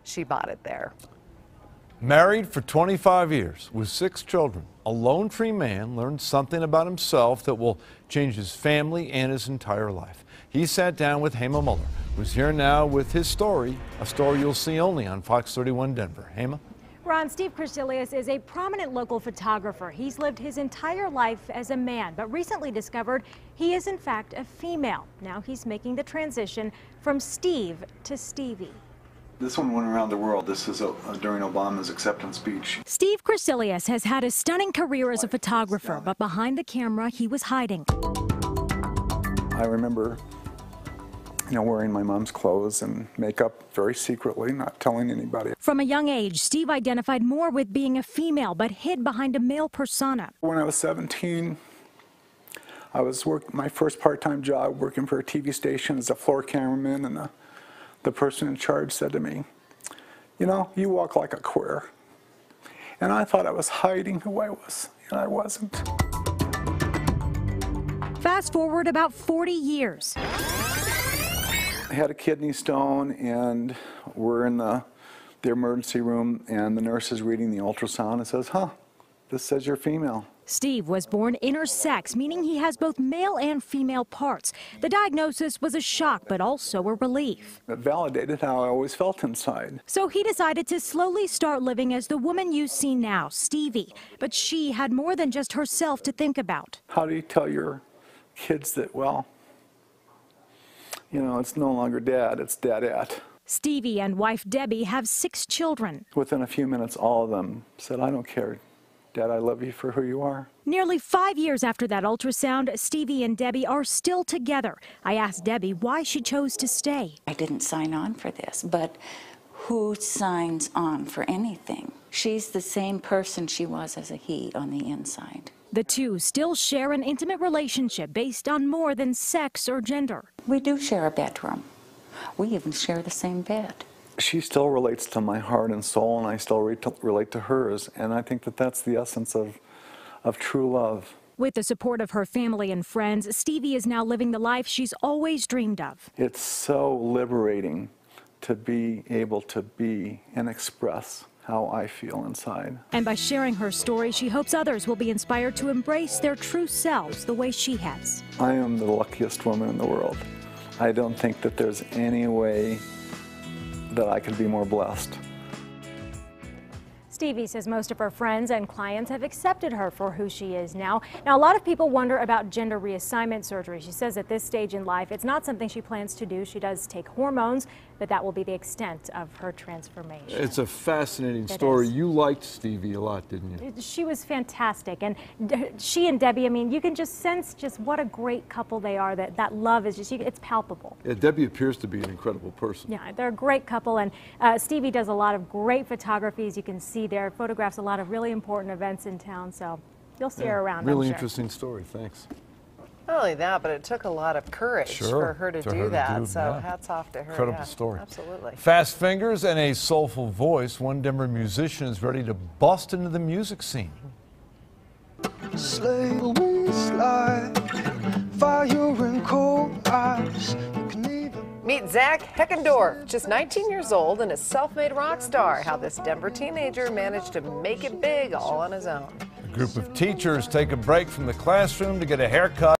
she bought it there. Married for 25 years with 6 children, a lone tree man learned something about himself that will change his family and his entire life. He sat down with Hema Muller, who's here now with his story, a story you'll see only on Fox 31 Denver. Hema? Ron, Steve Crisilius is a prominent local photographer. He's lived his entire life as a man, but recently discovered he is in fact a female. Now he's making the transition from Steve to Stevie. This one went around the world. This is during Obama's acceptance speech. Steve Crisilius has had a stunning career as a photographer, but behind the camera, he was hiding. I remember, wearing my mom's clothes and makeup very secretly, not telling anybody. From a young age, Steve identified more with being a female, but hid behind a male persona. When I was 17, I was my first part-time job working for a TV station as a floor cameraman, and the person in charge said to me, you walk like a queer. And I thought I was hiding who I was, and I wasn't. Fast forward about 40 years. I had a kidney stone, and we're in the emergency room, and the nurse is reading the ultrasound and says, this says you're female. Steve was born intersex, meaning he has both male and female parts. The diagnosis was a shock, but also a relief. It validated how I always felt inside. So he decided to slowly start living as the woman you see now, Stevie. But she had more than just herself to think about. How do you tell your kids that, it's no longer dad, it's dadette? Stevie and wife Debbie have 6 children. Within a few minutes, all of them said, I don't care, Dad, I love you for who you are. Nearly 5 years after that ultrasound, Stevie and Debbie are still together. I asked Debbie why she chose to stay. I didn't sign on for this, but who signs on for anything? She's the same person she was as a he on the inside. The two still share an intimate relationship based on more than sex or gender. We do share a bedroom. We even share the same bed. She still relates to my heart and soul, and I still relate to hers. And I think that that's the essence of true love. With the support of her family and friends, Stevie is now living the life she's always dreamed of. It's so liberating to be able to be and express how I feel inside. And by sharing her story, she hopes others will be inspired to embrace their true selves the way she has. I am the luckiest woman in the world. I don't think that there's any way that I could be more blessed. Stevie says most of her friends and clients have accepted her for who she is now. Now, a lot of people wonder about gender reassignment surgery. She says at this stage in life, it's not something she plans to do. She does take hormones, but that will be the extent of her transformation. It's a fascinating story. You liked Stevie a lot, didn't you? She was fantastic. And she and Debbie, you can just sense just what a great couple they are. That love is just, it's palpable. Yeah, Debbie appears to be an incredible person. Yeah, they're a great couple. And Stevie does a lot of great photography, as you can see there. Photographs a lot of really important events in town. So you'll see her around, Really I'm sure. interesting story. Thanks. Not only that, but it took a lot of courage for her to do that. So hats off to her. Incredible story. Absolutely. Fast fingers and a soulful voice, one Denver musician is ready to bust into the music scene. Slay away slide, fire and cold eyes. You can even Meet Zach Heckendorf, just 19 years old and a self-made rock star. How this Denver teenager managed to make it big all on his own. A group of teachers take a break from the classroom to get a haircut.